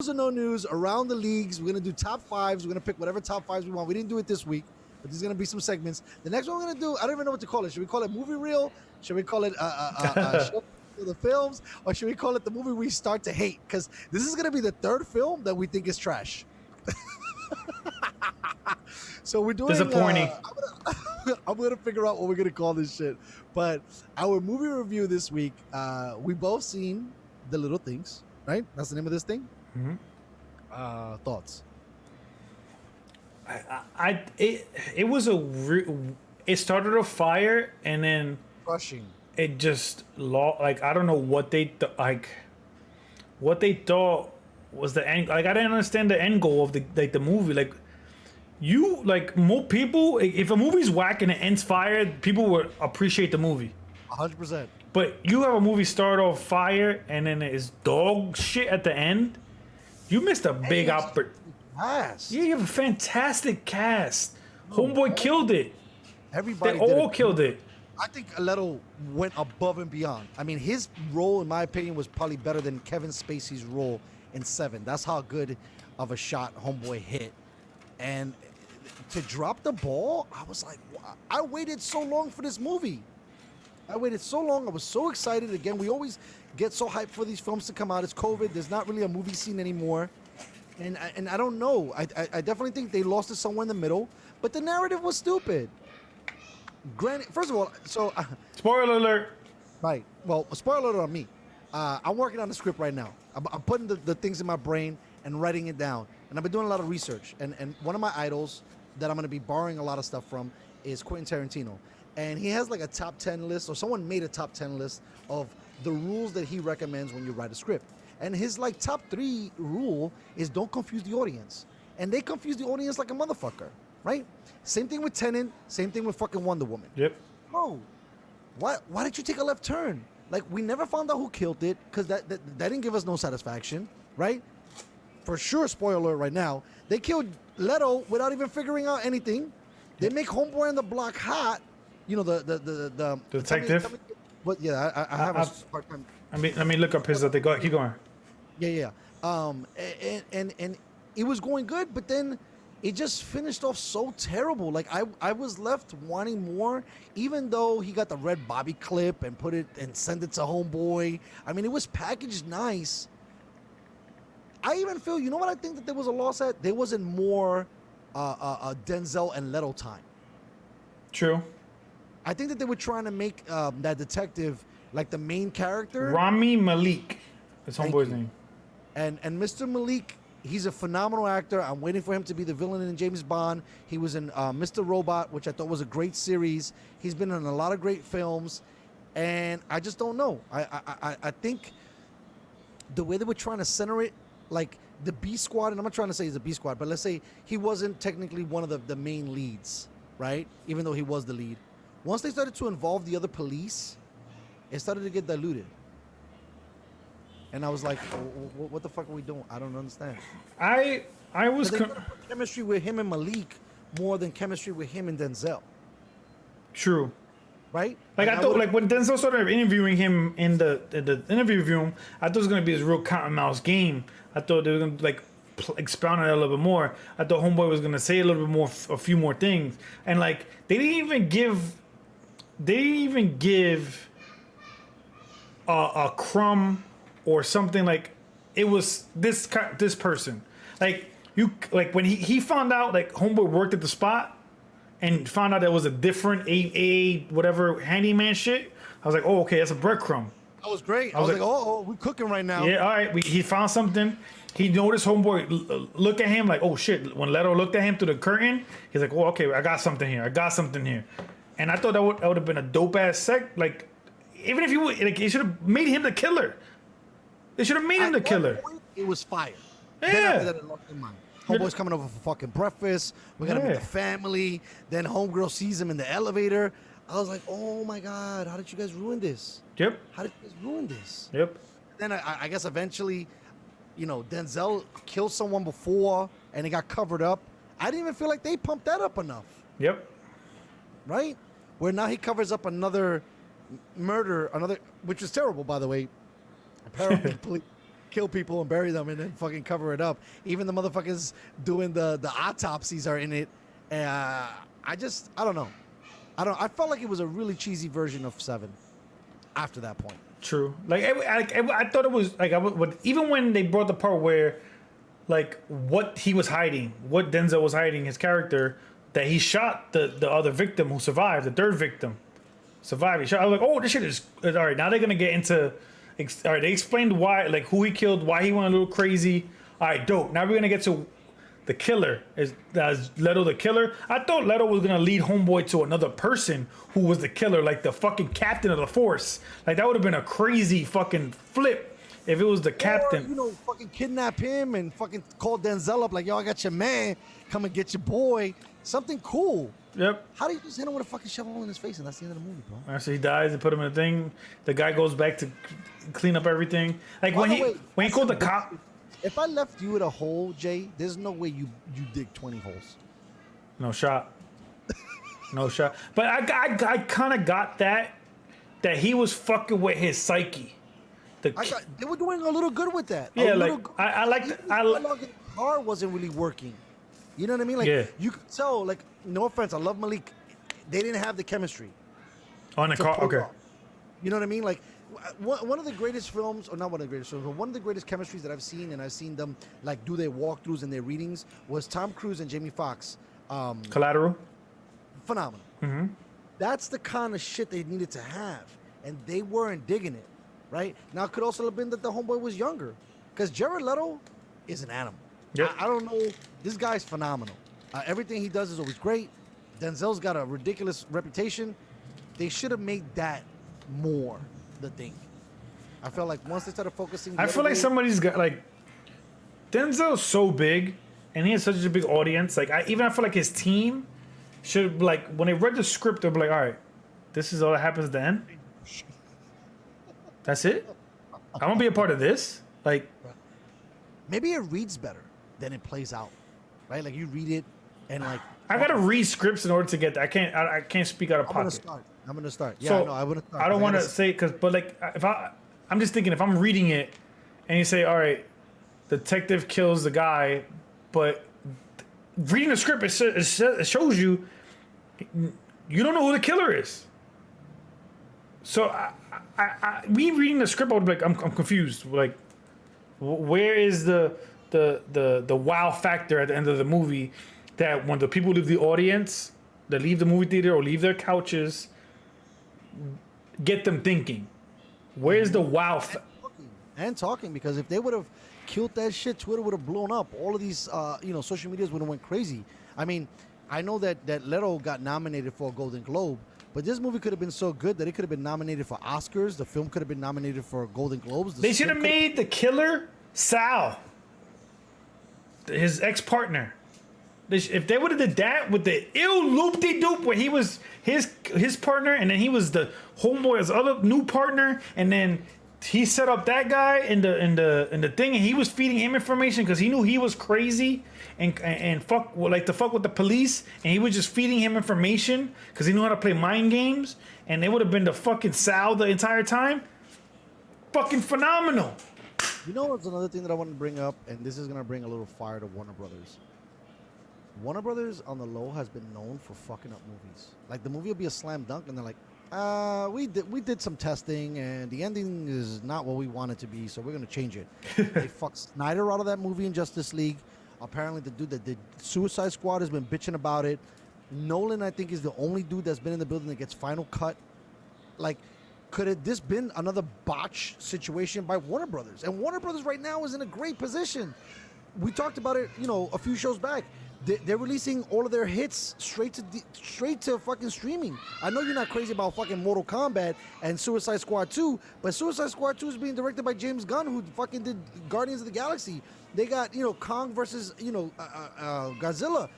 News or no news around the leagues. We're gonna do top fives. We're gonna pick whatever top fives we want. We didn't do it this week, but there's gonna be some segments. The next one we're gonna do, I don't even know what to call it. Should we call it movie reel? Should we call it show for the films, or should we call it the movie we start to hate? Because this is gonna be the third film that we think is trash. So we're doing Disappointing. I'm gonna figure out what we're gonna call this shit. But our movie review this week, we both seen The Little Things, right? That's the name of this thing. Mm-hmm. Thoughts? It started a fire and then Crushing. it just like I don't know what they what they thought was the end. Like I didn't understand the end goal of the movie. More people, if a movie's whack and it ends fire, people would appreciate the movie. 100%. But you have a movie start off fire and then it's dog shit at the end. You missed a big opportunity. Yes. Yeah, you have a fantastic cast. Homeboy killed it. Everybody They did all it. killed it. I think Leto went above and beyond. I mean, his role, in my opinion, was probably better than Kevin Spacey's role in Seven. That's how good of a shot Homeboy hit. And to drop the ball, I was like, wow. I waited so long for this movie. I waited so long. I was so excited. Again, we always get so hyped for these films to come out. It's COVID. There's not really a movie scene anymore. And I don't know. I definitely think they lost it somewhere in the middle. But the narrative was stupid. Granted, first of all, so... Spoiler alert. Right. Well, a spoiler alert on me. I'm working on the script right now. I'm putting the things in my brain and writing it down. And I've been doing a lot of research. And one of my idols that I'm going to be borrowing a lot of stuff from is Quentin Tarantino. And he has like a top 10 list, or someone made a top 10 list of the rules that he recommends when you write a script. And his like top 3 rule is don't confuse the audience. And they confuse the audience like a motherfucker, right? Same thing with Tenet, same thing with fucking Wonder Woman. Yep. Bro, why did you take a left turn? Like, we never found out who killed it, because that didn't give us no satisfaction, right? For sure, spoiler alert right now, they killed Leto without even figuring out anything. They make Homeboy on the block hot. You know, the detective? But yeah, I have a hard time. Let me look up his. Keep going. Yeah. And it was going good, but then it just finished off so terrible. Like I was left wanting more, even though he got the red Bobby clip and put it and sent it to Homeboy. I mean, it was packaged nice. I even feel, you know what I think that there was a loss at? There wasn't more Denzel and Leto time. True. I think that they were trying to make that detective like the main character. Rami Malek. That's Homeboy's name. And Mr. Malik, he's a phenomenal actor. I'm waiting for him to be the villain in James Bond. He was in Mr. Robot, which I thought was a great series. He's been in a lot of great films. And I just don't know. I think the way they were trying to center it, like the B Squad, and I'm not trying to say he's a B Squad, but let's say he wasn't technically one of the main leads, right? Even though he was the lead. Once they started to involve the other police, it started to get diluted. And I was like, what the fuck are we doing? I don't understand. I was Chemistry with him and Malik more than chemistry with him and Denzel. True. Right? Like I thought, like when Denzel started interviewing him in the interview room, I thought it was gonna be this real cat and mouse game. I thought they were gonna like expound on it a little bit more. I thought Homeboy was gonna say a little bit more, a few more things, and like they didn't even give a crumb or something. Like it was this person. Like when he found out like Homeboy worked at the spot and found out there was a different a whatever handyman shit. I was like, oh, okay, that's a breadcrumb. That was great. I was like, oh, we're cooking right now. Yeah, all right. He found something. He noticed Homeboy look at him like, oh shit. When Leto looked at him through the curtain, he's like, oh, okay, I got something here. And I thought that would have been a dope ass sec. Like, even if you would, like, it should have made him the killer. They should have made him the killer. Point, it was fire. Yeah. Then after that, it lost their mind. Homeboy's coming over for fucking breakfast. We're gonna meet the family. Then Homegirl sees him in the elevator. I was like, oh my God, how did you guys ruin this? Yep. How did you guys ruin this? Yep. Then I guess eventually, you know, Denzel killed someone before and it got covered up. I didn't even feel like they pumped that up enough. Yep. Right? Where now he covers up another murder, which is terrible, by the way. Apparently, kill people and bury them and then fucking cover it up. Even the motherfuckers doing the autopsies are in it. I don't know. I felt like it was a really cheesy version of Seven after that point. True. Like I thought it was like even when they brought the part where like what he was hiding, what Denzel was hiding, his character, that he shot the other victim who survived, the third victim survived. He shot. I was like, oh, this shit is all right. Now they're gonna get into. All right, they explained why, like who he killed, why he went a little crazy. All right, dope. Now we're gonna get to the killer. Is Leto the killer? I thought Leto was gonna lead Homeboy to another person who was the killer, like the fucking captain of the force. Like that would have been a crazy fucking flip if it was the captain. Or, fucking kidnap him and fucking call Denzel up like, yo, I got your man. Come and get your boy. Something cool. Yep. How do you just hit him with a fucking shovel in his face and that's the end of the movie, bro? After he dies, they put him in a thing. The guy goes back to clean up everything. Like when he called the cop. If I left you at a hole, Jay, there's no way you dig 20 holes. No shot. No shot. But I kind of got that he was fucking with his psyche. They were doing a little good with that. Yeah, like I like the car wasn't really working. You know what I mean? Like you could tell. Like no offense, I love Malik. They didn't have the chemistry. On the car, okay. You know what I mean? Like one of the greatest films, or not one of the greatest films, but one of the greatest chemistries that I've seen, and I've seen them like do their walkthroughs and their readings, was Tom Cruise and Jamie Foxx. Collateral. Phenomenal. Mm-hmm. That's the kind of shit they needed to have, and they weren't digging it. Right now, it could also have been that the homeboy was younger, because Jared Leto is an animal. Yep. I don't know. This guy's phenomenal. Everything he does is always great. Denzel's got a ridiculous reputation. They should have made that more the thing. I felt like once they started focusing, I feel like somebody's got like Denzel's so big, and he has such a big audience. Like I feel like his team should like when they read the script, they'll be like, all right, this is all that happens at the end. That's it. I want to be a part of this. Like maybe it reads better than it plays out, right? Like you read it and like I gotta read scripts in order to get that. I can't speak out of pocket. I'm gonna start. Yeah, So, no, I wouldn't. I don't want to say but like I'm just thinking if I'm reading it and you say, all right, detective kills the guy, but reading the script it shows you don't know who the killer is. So me reading the script, I would be like, I'm confused. Like, where is the wow factor at the end of the movie that when the people leave the audience, they leave the movie theater or leave their couches, get them thinking, where's the wow? And talking, because if they would have killed that shit, Twitter would have blown up. All of these, social medias would have went crazy. I mean, I know that Leto got nominated for a Golden Globe, but this movie could have been so good that it could have been nominated for Oscars. The film could have been nominated for Golden Globes. They should have made the killer Sal, his ex-partner. If they would have did that with the ill loop-de-doop where he was his partner and then he was the homeboy's other new partner and then he set up that guy in the thing and he was feeding him information because he knew he was crazy and fuck with the police and he was just feeding him information because he knew how to play mind games and they would have been the fucking Sal the entire time. Fucking phenomenal. You know what's another thing that I want to bring up, and this is gonna bring a little fire to Warner Brothers. Warner Brothers on the low has been known for fucking up movies. Like the movie will be a slam dunk and they're like, we did some testing and the ending is not what we want it to be, so we're gonna change it. They fucked Snyder out of that movie in Justice League. Apparently the dude that did Suicide Squad has been bitching about it. Nolan, I think, is the only dude that's been in the building that gets final cut. Like, could it this been another botch situation by Warner Brothers? And Warner Brothers right now is in a great position. We talked about it, a few shows back. They're releasing all of their hits straight to fucking streaming. I know you're not crazy about fucking Mortal Kombat and Suicide Squad 2, but Suicide Squad 2 is being directed by James Gunn, who fucking did Guardians of the Galaxy. They got, Kong versus, Godzilla.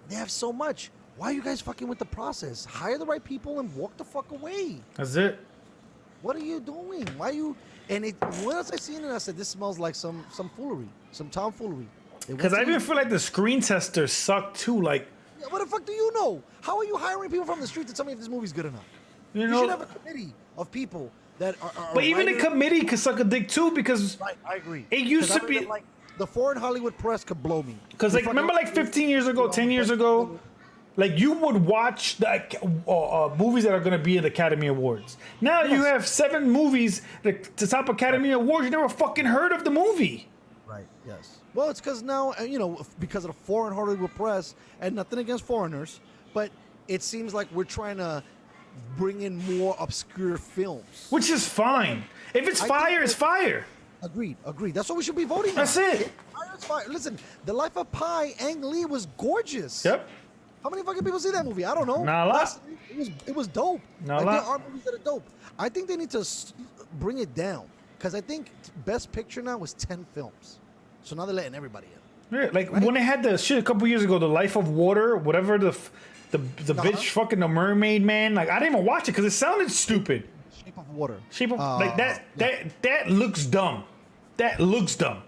They have so much. Why are you guys fucking with the process? Hire the right people and walk the fuck away. That's it. What are you doing? Why you? And once I seen it, I said, this smells like some foolery, some tomfoolery. Because I even feel like the screen testers suck too. Like, yeah, what the fuck do you know? How are you hiring people from the street to tell me if this movie's good or not? You should have a committee of people that are But even the writers- committee could suck a dick too because Right, I agree. It used 'Cause to I be- remember, like the foreign Hollywood press could blow me. because The like fucking- remember like 15 years ago, 10 years ago, like you would watch the movies that are going to be at the Academy Awards. Now you Yes. have 7 movies that to top Academy Awards. You never fucking heard of the movie. Right. Yes. Well, it's because now because of the foreign Hollywood press, and nothing against foreigners, but it seems like we're trying to bring in more obscure films. Which is fine. If it's I fire, think it's that- fire. Agreed. Agreed. That's what we should be voting on. That's it. Fire is fire. Listen, The Life of Pi, Ang Lee was gorgeous. Yep. How many fucking people see that movie? I don't know. Not a lot. Honestly, it was dope. Not a There lot. are movies that are dope. I think they need to bring it down because I think Best Picture now was 10 films. So now they're letting everybody in. Yeah, like when they had the shit a couple years ago, The Life of Water, whatever the bitch fucking the mermaid man. Like I didn't even watch it because it sounded stupid. Shape of Water. Shape of like yeah. that looks dumb. That looks dumb.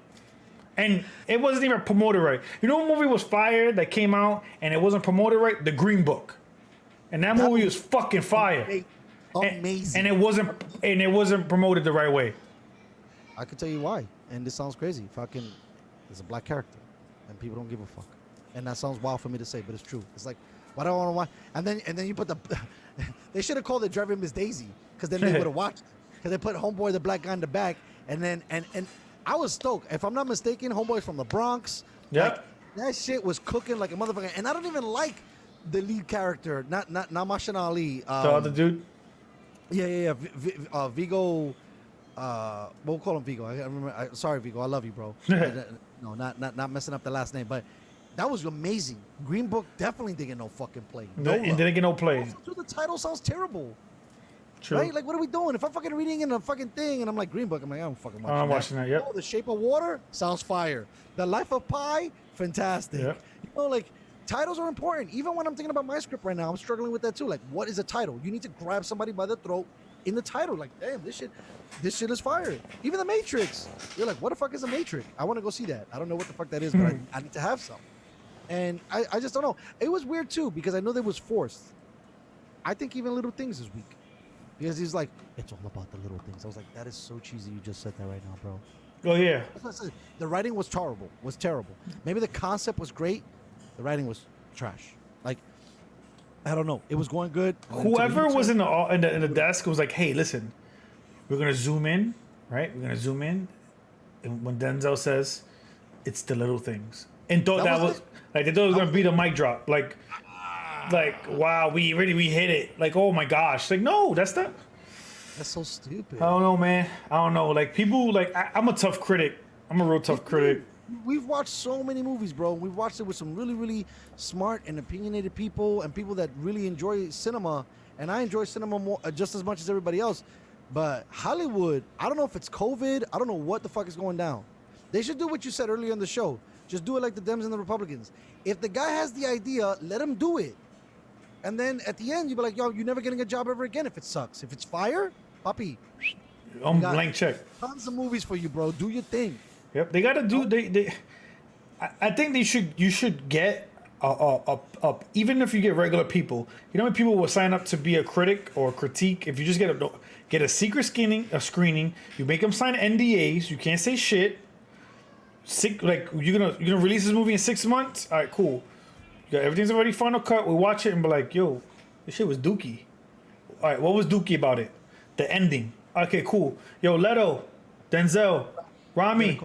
And it wasn't even promoted right. You know what movie was fire that came out and it wasn't promoted right? The Green Book. And that movie was fucking fire. Amazing. And it wasn't promoted the right way. I can tell you why. And this sounds crazy. Fucking, there's a black character, and people don't give a fuck. And that sounds wild for me to say, but it's true. It's like, why do I want to watch? And then you put the, they should have called it Driving Miss Daisy, because then they would have watched. Because they put Homeboy, the black guy, in the back, and then and I was stoked. If I'm not mistaken, Homeboy's from the Bronx. Yep. Like, that shit was cooking like a motherfucker. And I don't even like the lead character, not Mashan Ali. The other dude. Yeah. Vigo. We'll call him Vigo. I remember. Sorry, Vigo. I love you, bro. No, not messing up the last name, but that was amazing. Green Book definitely didn't get no fucking play. It didn't get no play. The title sounds terrible. True. Right? Like, what are we doing? If I'm fucking reading in a fucking thing and I'm like, Green Book, I'm like, I'm fucking watching I'm watching that, yep. Oh, The Shape of Water sounds fire. The Life of Pi, fantastic. Yep. You know, like, titles are important. Even when I'm thinking about my script right now, I'm struggling with that too. Like, what is a title? You need to grab somebody by the throat in the title. Like, damn, this shit is fire. Even The Matrix. You're like, what the fuck is a Matrix? I want to go see that. I don't know what the fuck that is, but I need to have some. And I just don't know. It was weird too, because I know that was forced. I think even Little Things is weak. Because he's like, it's all about the little things. I was like, that is so cheesy. You just said that right now, bro. Oh yeah. That's what I said. The writing was terrible. Maybe the concept was great. The writing was trash. Like, I don't know. It was going good. Whoever was in the desk was like, "Hey, listen, we're gonna zoom in, right? We're gonna zoom in, and when Denzel says, it's the little things." And thought that was it? like they thought it was gonna be the mic drop. Like wow, we hit it. Like, oh my gosh. Like, no, that's not. That's so stupid. I don't know, man. I don't know. Like people, like I'm a tough critic. I'm a real tough critic. We've watched so many movies, bro. We've watched it with some really, really smart and opinionated people and people that really enjoy cinema. And I enjoy cinema more, just as much as everybody else. But Hollywood, I don't know if it's COVID. I don't know what the fuck is going down. They should do what you said earlier in the show. Just do it like the Dems and the Republicans. If the guy has the idea, let him do it. And then at the end, you be like, yo, you're never getting a job ever again if it sucks. If it's fire, papi, Blank check. tons of movies for you, bro. Do your thing. Yep, they gotta do. I think you should get even if you get regular people. You know when people will sign up to be a critic or a critique. If you just get a secret screening, you make them sign NDAs. You can't say shit. Like you're gonna release this movie in 6 months. All right, cool. Everything's already final cut. We watch it and be like, yo, this shit was dookie. All right, what was dookie about it? The ending. Okay, cool. Yo, Leto, Denzel, Rami,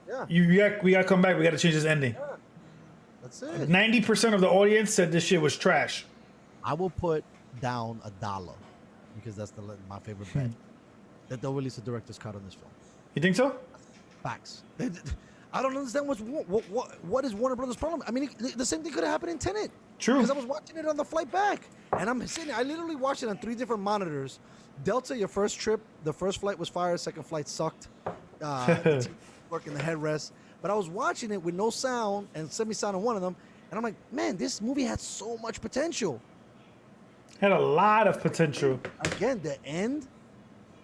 Yeah. we gotta come back. We gotta change this ending. That's it. 90% of the audience said this shit was trash. I will put down $1 because that's my favorite bet. That they'll release a director's cut on this film. You think so? Facts. I don't understand what is Warner Brothers' problem. I mean, the same thing could have happened in Tenet. True. Because I was watching it on the flight back, and I'm sitting. I literally watched it on 3 different monitors. Delta, your first trip, the first flight was fire. Second flight sucked. The working the headrest. But I was watching it with no sound and semi-sound on one of them, and I'm like, man, this movie had so much potential. Had a lot of potential. Again, the end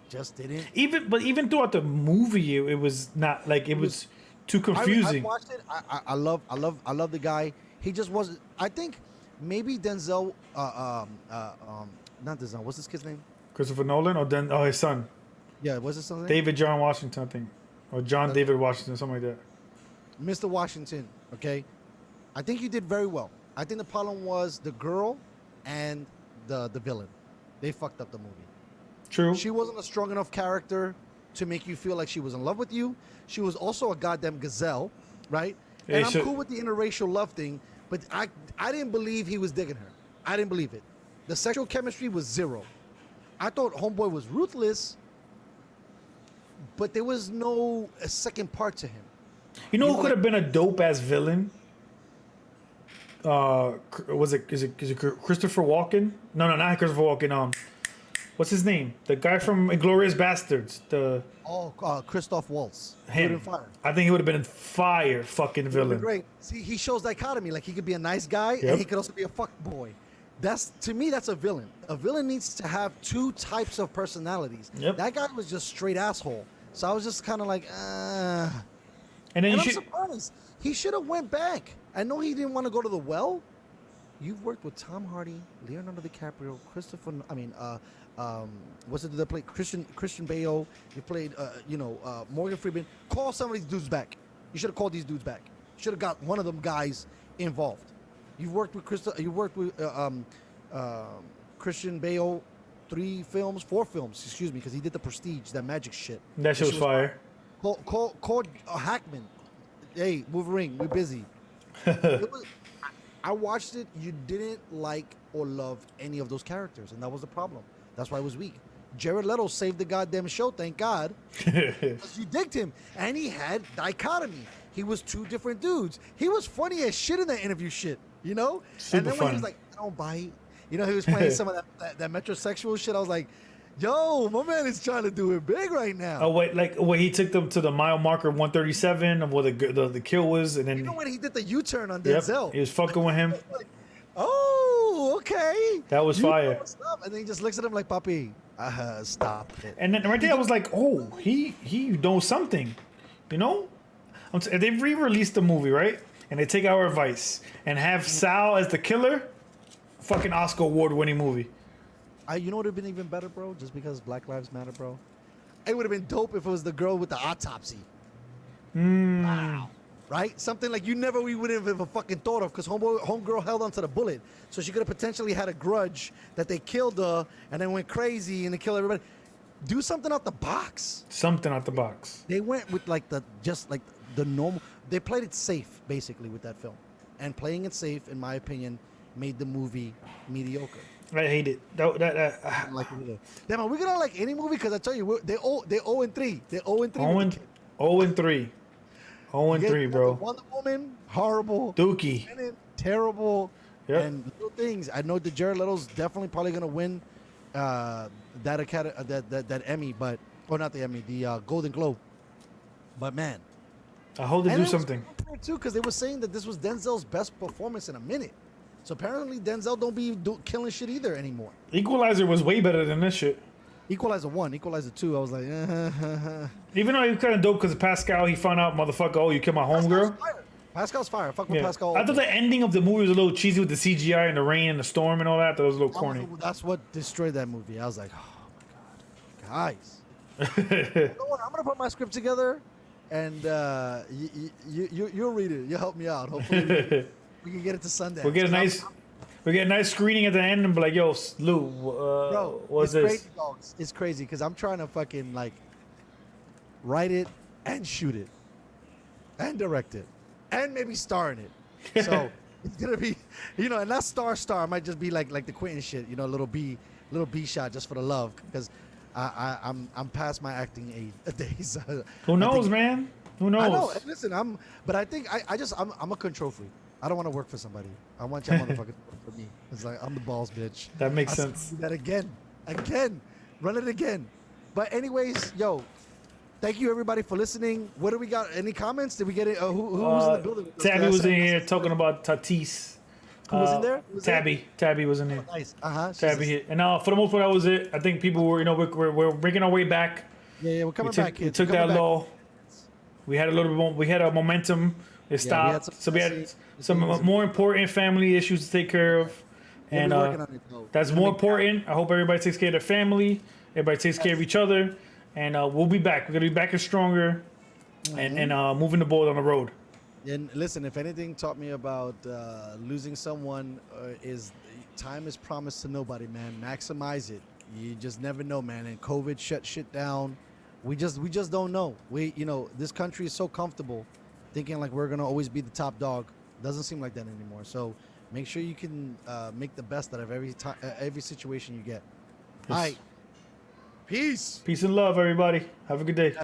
just didn't. Even throughout the movie, it was not like it was too I confusing. watched it. I love the guy. He just wasn't. I think maybe Denzel. Not Denzel. What's this kid's name? Christopher Nolan, or then his son, Yeah, was it something? David John Washington, I think, or John David Washington, something like that. Mr. Washington, okay? I think you did very well. I think the problem was the girl and the villain. They fucked up the movie. True. She wasn't a strong enough character to make you feel like she was in love with you. She was also a goddamn gazelle, right? Yeah, And I'm so- cool with the interracial love thing, but I didn't believe he was digging her. I didn't believe it. The sexual chemistry was zero. I thought Homeboy was ruthless, but there was no second part to him. You know You who know, could like- have been a dope ass villain? Was it Christopher Walken? No, not Christopher Walken. What's his name? The guy from Inglourious Bastards. The Oh, Christoph Waltz. him. Fire. I think he would have been a fire fucking villain. Great. See, he shows dichotomy. Like he could be a nice guy Yep. and he could also be a fuck boy. That's to me, that's a villain. A villain needs to have two types of personalities. Yep. That guy was just straight asshole. So I was just kind of like, And then And you I'm should. surprised. He should have went back. I know he didn't want to go to the well. You've worked with Tom Hardy, Leonardo DiCaprio, what's it that played Christian Bale? You played, Morgan Freeman. Call some of these dudes back. You should have called these dudes back. You should have got one of them guys involved. You've worked with Christian Bale, 4 films, excuse me, because he did The Prestige, that magic shit. That shit was fire. Call Hackman. Hey, move a ring. We're busy. I watched it. You didn't like or love any of those characters, and that was the problem. That's why it was weak. Jared Leto saved the goddamn show, thank God. 'Cause you digged him, and he had dichotomy. He was 2 different dudes. He was funny as shit in that interview shit, you know? Super and then when he funny. was like, I don't bite. You know, he was playing some of that metrosexual shit. I was like, yo, my man is trying to do it big right now. Oh wait, like where he took them to the mile marker 137 of where the kill was, and then You know when he did the U-turn on yep, Denzel? he was fucking with him. Oh, okay. That was You know fire. what's up. And then he just looks at him like, Papi, stop it. And then right there, I was like, oh, he knows something, you know. If they re-released the movie, right, and they take our advice and have Sal as the killer, fucking Oscar award-winning movie. You know what would have been even better, bro? Just because Black Lives Matter, bro. It would have been dope if it was the girl with the autopsy. Wow. Right? Something like we wouldn't have fucking thought of because homegirl held onto the bullet. So she could have potentially had a grudge that they killed her and then went crazy and they killed everybody. Do something out the box. Something out the box. They went with the normal. They played it safe, basically, with that film. And playing it safe, in my opinion, made the movie mediocre. I hate it. I don't like it either. Damn, are we gonna like any movie? Because I tell you, they're 0-3. They're 0-3. 0-3. 0-3, bro. Wonder Woman, horrible. Dookie. Tenet, terrible. Yep. And little things. I know that Jared Leto's definitely probably gonna win that Emmy, but not the Emmy, the Golden Globe. But man, I hope they and do it was something. cool too, because they were saying that this was Denzel's best performance in a minute. So apparently Denzel don't be killing shit either anymore. Equalizer was way better than this shit. Equalizer 1, Equalizer 2, I was like, Even though he was kind of dope because Pascal, he found out, motherfucker, oh, you killed my homegirl. Pascal's fire. Fuck with Yeah. Pascal. I thought the ending of the movie was a little cheesy with the CGI and the rain and the storm and all that. That was a little corny. That's what destroyed that movie. I was like, oh my god, guys. You know what? I'm gonna put my script together, and you'll read it. You'll help me out. Hopefully, we can get it to Sundance. We'll get a nice screening at the end and be like, yo, Lou, Bro, what's it's this? crazy, dogs. It's crazy because I'm trying to fucking like write it and shoot it and direct it and maybe star in it. So it's gonna be, and not star. I might just be like the Quentin shit, a little B shot just for the love because I'm past my acting days. Who knows, man? Who knows? I know. And listen, but I think I'm a control freak. I don't want to work for somebody. I want y'all motherfuckers to work for me. It's like I'm the boss, bitch. That makes I'll sense. do that again, run it again. But anyways, yo, thank you everybody for listening. What do we got? Any comments? Did we get it? Who was in the building? with us? Tabby Did I was say- in here talking about Tatis. Who was in there? Who was there? Tabby was in here. Nice. Tabby hit. And for the most part, that was it. I think people were, we're making our way back. Yeah, we're coming back. We kids. took We're coming that back. low. We had a little bit. We had a momentum. It Yeah, we had stopped. So we had some things. more important family issues to take care of, We'll And be working on it, though. that's We're gonna more make- important. I hope everybody takes care of their family. Everybody takes care of each other. And we'll be back. We're going to be back and stronger and moving the ball on the road. And listen, if anything taught me about losing someone is time is promised to nobody, man. Maximize it. You just never know, man. And COVID shut shit down. We just don't know. This country is so comfortable, thinking like we're gonna always be the top dog. Doesn't seem like that anymore. So make sure you can make the best out of every situation you get. All right. Peace. Peace and love, everybody. Have a good day.